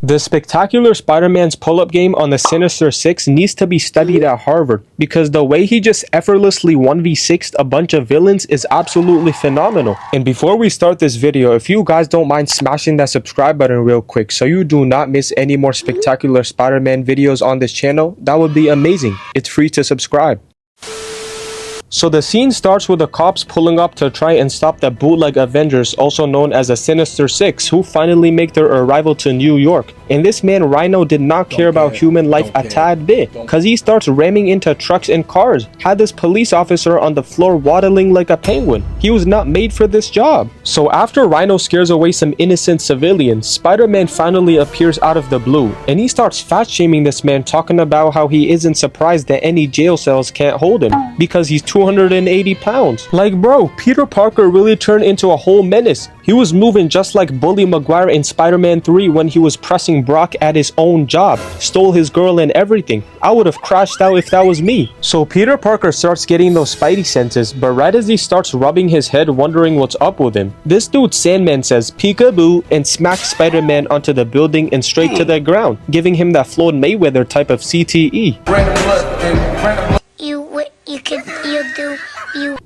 The spectacular Spider-Man's pull-up game on the Sinister Six needs to be studied at Harvard because the way he just effortlessly 1v6'd a bunch of villains is absolutely phenomenal. And before we start this video, if you guys don't mind smashing that subscribe button real quick so you do not miss any more spectacular Spider-Man videos on this channel, that would be amazing. It's free to subscribe. So the scene starts with the cops pulling up to try and stop the bootleg Avengers, also known as the Sinister Six, who finally make their arrival to New York. And this man Rhino did not care about human life a tad bit, cause he starts ramming into trucks and cars, had this police officer on the floor waddling like a penguin. He was not made for this job. So after Rhino scares away some innocent civilians, Spider-Man finally appears out of the blue, and he starts fat-shaming this man, talking about how he isn't surprised that any jail cells can't hold him, because he's 280 pounds. Like bro, Peter Parker really turned into a whole menace. He was moving just like Bully Maguire in Spider-Man 3 when he was pressing Brock at his own job, stole his girl and everything. I would have crashed out if that was me. So Peter Parker starts getting those spidey senses, but right as he starts rubbing his head wondering what's up with him, this dude Sandman says peekaboo and smacks Spider-Man onto the building and straight to the ground, giving him that Floyd Mayweather type of CTE.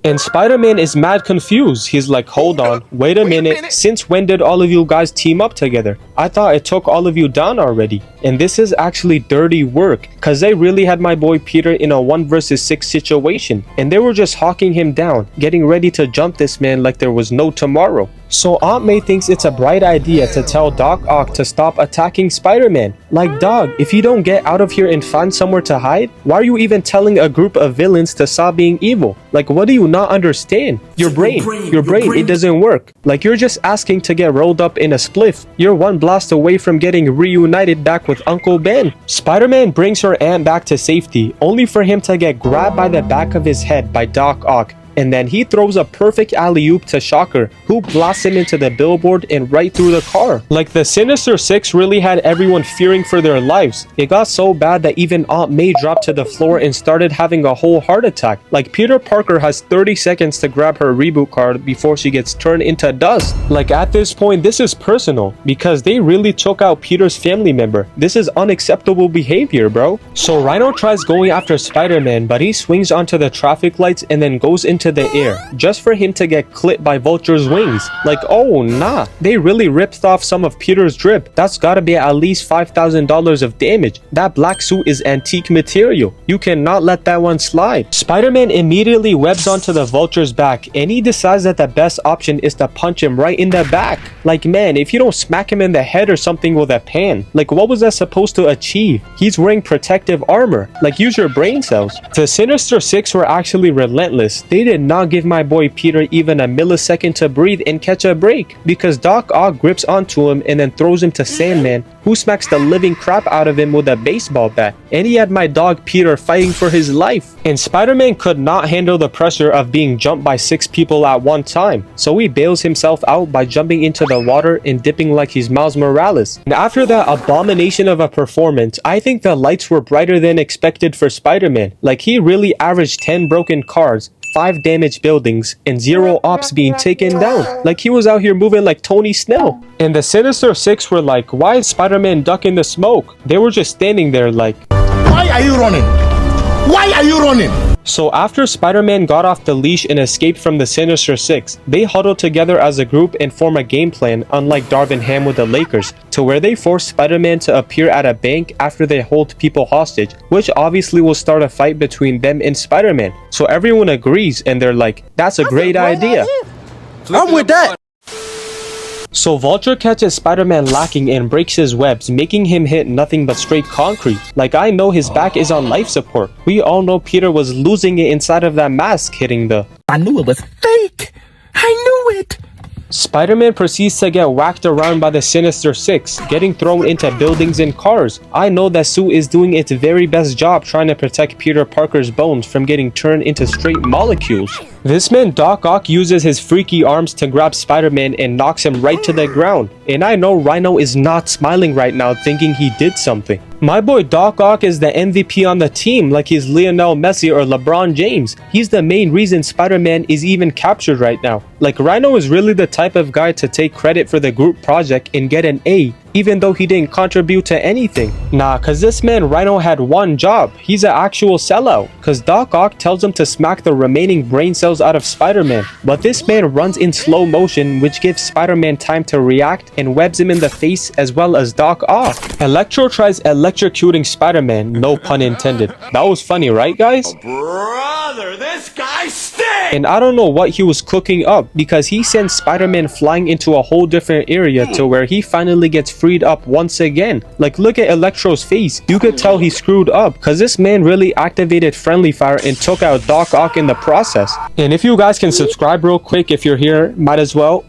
And Spider-Man is mad confused. He's like, hold on, wait a minute, since when did all of you guys team up together? I thought it took all of you down already. And this is actually dirty work, cause they really had my boy Peter in a 1 versus 6 situation, and they were just hawking him down, getting ready to jump this man like there was no tomorrow. So Aunt May thinks it's a bright idea to tell Doc Ock to stop attacking Spider-Man. Like, dog, if you don't get out of here and find somewhere to hide, why are you even telling a group of villains to stop being evil? Like, what do you not understand? Your brain, it doesn't work. Like, you're just asking to get rolled up in a spliff. You're one blast away from getting reunited back with Uncle Ben. Spider-Man brings her aunt back to safety, only for him to get grabbed by the back of his head by Doc Ock. And then he throws a perfect alley-oop to Shocker, who blasts him into the billboard and right through the car. Like, the Sinister Six really had everyone fearing for their lives. It got so bad that even Aunt May dropped to the floor and started having a whole heart attack. Like, Peter Parker has 30 seconds to grab her reboot card before she gets turned into dust. Like, at this point, this is personal, because they really took out Peter's family member. This is unacceptable behavior, bro. So Rhino tries going after Spider-Man, but he swings onto the traffic lights and then goes into the air, just for him to get clipped by Vulture's wings. Like, oh nah, they really ripped off some of Peter's drip. That's gotta be at least $5,000 of damage. That black suit is antique material. You cannot let that one slide. Spider-Man immediately webs onto the Vulture's back, and he decides that the best option is to punch him right in the back. Like, man, if you don't smack him in the head or something with a pan, like, what was that supposed to achieve? He's wearing protective armor. Like, use your brain cells. The Sinister Six were actually relentless. They did not give my boy Peter even a millisecond to breathe and catch a break, because Doc Ock grips onto him and then throws him to Sandman, who smacks the living crap out of him with a baseball bat. And he had my dog Peter fighting for his life. And Spider-Man could not handle the pressure of being jumped by 6 people at one time, so he bails himself out by jumping into the water and dipping like he's Miles Morales. And after that abomination of a performance, I think the lights were brighter than expected for Spider-Man. Like, he really averaged 10 broken cars, 5 damaged buildings, and 0 ops being taken down. Like, he was out here moving like Tony Snell. And the Sinister Six were like, why is Spider-Man ducking the smoke? They were just standing there like, why are you running? Why are you running? So after Spider-Man got off the leash and escaped from the Sinister Six, they huddle together as a group and form a game plan, unlike Darvin Ham with the Lakers, to where they force Spider-Man to appear at a bank after they hold people hostage, which obviously will start a fight between them and Spider-Man. So everyone agrees and they're like, that's a great idea. I'm with that. So Vulture catches Spider-Man lacking and breaks his webs, making him hit nothing but straight concrete. Like, I know his back is on life support. We all know Peter was losing it inside of that mask hitting the... I knew it was fake. I knew it. Spider-Man proceeds to get whacked around by the Sinister Six, getting thrown into buildings and cars. I know that suit is doing its very best job trying to protect Peter Parker's bones from getting turned into straight molecules. This man Doc Ock uses his freaky arms to grab Spider-Man and knocks him right to the ground. And I know Rhino is not smiling right now, thinking he did something. My boy Doc Ock is the MVP on the team, like he's Lionel Messi or LeBron James. He's the main reason Spider-Man is even captured right now. Like, Rhino is really the type of guy to take credit for the group project and get an A, even though he didn't contribute to anything. Nah, cause this man Rhino had one job. He's an actual sellout. Cause Doc Ock tells him to smack the remaining brain cells out of Spider-Man. But this man runs in slow motion, which gives Spider-Man time to react and webs him in the face as well as Doc Ock. Electro tries electrocuting Spider-Man, no pun intended. That was funny, right guys? Brother, this guy stinks! And I don't know what he was cooking up, because he sends Spider-Man flying into a whole different area to where he finally gets freed up once again. Like, look at Electro's face. You could tell he screwed up, cause this man really activated friendly fire and took out Doc Ock in the process. And if you guys can subscribe real quick if you're here, might as well.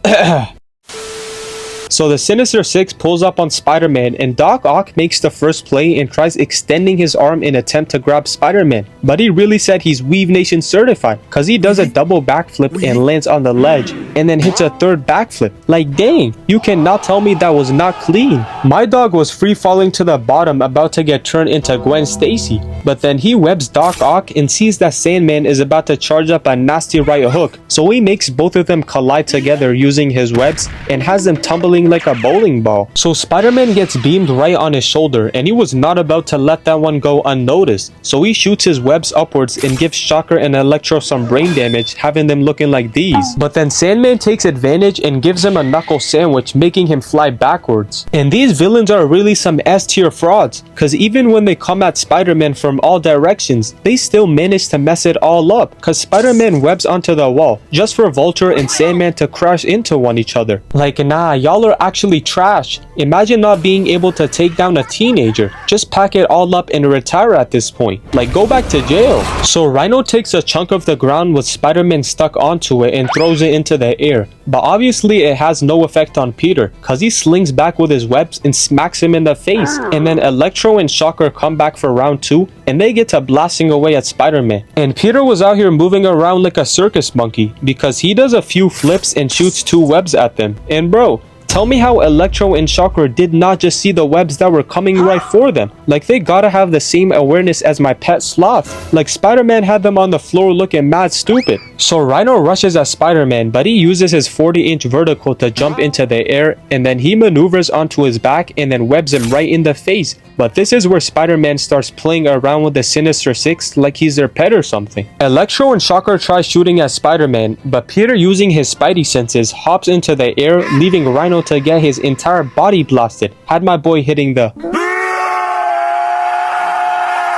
So the Sinister Six pulls up on Spider-Man, and Doc Ock makes the first play and tries extending his arm in attempt to grab Spider-Man. But he really said he's Weave Nation certified, cause he does a double backflip and lands on the ledge, and then hits a third backflip. Like dang, you cannot tell me that was not clean. My dog was free falling to the bottom about to get turned into Gwen Stacy. But then he webs Doc Ock and sees that Sandman is about to charge up a nasty right hook. So he makes both of them collide together using his webs and has them tumbling like a bowling ball. So Spider-Man gets beamed right on his shoulder, and he was not about to let that one go unnoticed. So he shoots his webs upwards and gives Shocker and Electro some brain damage, having them looking like these. But then Sandman takes advantage and gives him a knuckle sandwich, making him fly backwards. And these villains are really some S-tier frauds, cause even when they come at Spider-Man from all directions, they still manage to mess it all up, cause Spider-Man webs onto the wall just for Vulture and Sandman to crash into one each other. Like nah, y'all are actually trash. Imagine not being able to take down a teenager. Just pack it all up and retire at this point. Like go back to jail. So Rhino takes a chunk of the ground with Spider-Man stuck onto it and throws it into the air. But obviously it has no effect on Peter, cause he slings back with his webs and smacks him in the face. And then Electro and Shocker come back for round 2, and they get to blasting away at Spider-Man. And Peter was out here moving around like a circus monkey, because he does a few flips and shoots 2 webs at them. And bro, tell me how Electro and Shocker did not just see the webs that were coming right for them. Like they gotta have the same awareness as my pet sloth. Like Spider-Man had them on the floor looking mad stupid. So Rhino rushes at Spider-Man, but he uses his 40-inch vertical to jump into the air, and then he maneuvers onto his back and then webs him right in the face. But this is where Spider-Man starts playing around with the Sinister Six like he's their pet or something. Electro and Shocker try shooting at Spider-Man, but Peter, using his spidey senses, hops into the air, leaving Rhino to get his entire body blasted. Had my boy hitting the...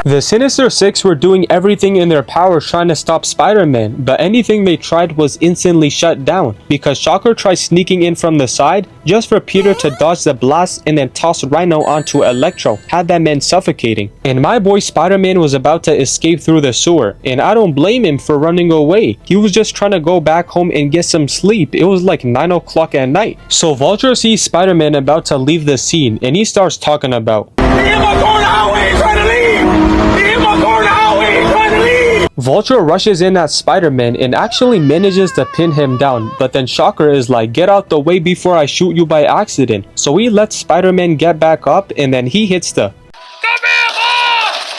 The Sinister Six were doing everything in their power trying to stop Spider-Man, but anything they tried was instantly shut down, because Shocker tried sneaking in from the side just for Peter to dodge the blast and then toss Rhino onto Electro, had that man suffocating. And my boy Spider-Man was about to escape through the sewer, and I don't blame him for running away. He was just trying to go back home and get some sleep. It was like 9 o'clock at night. So Vulture sees Spider-Man about to leave the scene, and he starts talking about... Vulture rushes in at Spider-Man and actually manages to pin him down, but then Shocker is like, get out the way before I shoot you by accident. So he lets Spider-Man get back up, and then he hits the...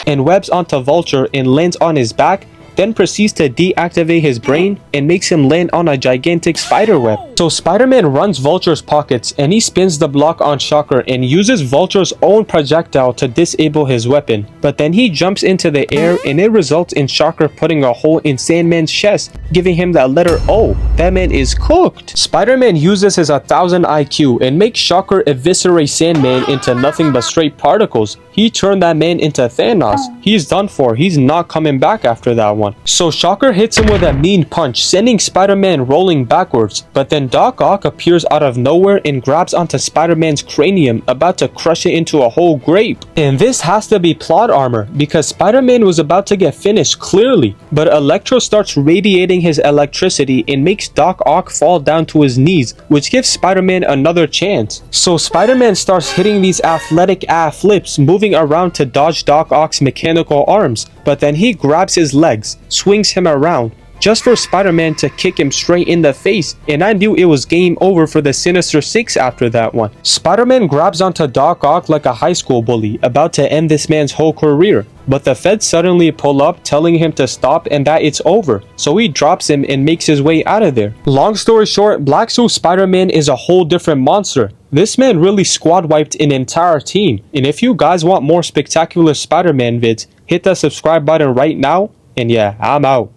and webs onto Vulture and lands on his back, then proceeds to deactivate his brain and makes him land on a gigantic spider web. So Spider-Man runs Vulture's pockets, and he spins the block on Shocker and uses Vulture's own projectile to disable his weapon. But then he jumps into the air, and it results in Shocker putting a hole in Sandman's chest, giving him the letter O. That man is cooked. Spider-Man uses his 1000 IQ and makes Shocker eviscerate Sandman into nothing but straight particles. He turned that man into Thanos. He's done for. He's not coming back after that one. So Shocker hits him with a mean punch, sending Spider-Man rolling backwards. But then Doc Ock appears out of nowhere and grabs onto Spider-Man's cranium, about to crush it into a whole grape. And this has to be plot armor, because Spider-Man was about to get finished clearly. But Electro starts radiating his electricity and makes Doc Ock fall down to his knees, which gives Spider-Man another chance. So Spider-Man starts hitting these athletic flips, moving around to dodge Doc Ock's mechanical arms. But then he grabs his legs, swings him around, just for Spider-Man to kick him straight in the face, and I knew it was game over for the Sinister Six after that one. Spider-Man grabs onto Doc Ock like a high school bully, about to end this man's whole career. But the feds suddenly pull up, telling him to stop and that it's over, so he drops him and makes his way out of there. Long story short, Black Suit Spider-Man is a whole different monster. This man really squad wiped an entire team, and if you guys want more spectacular Spider-Man vids, hit that subscribe button right now, and yeah, I'm out.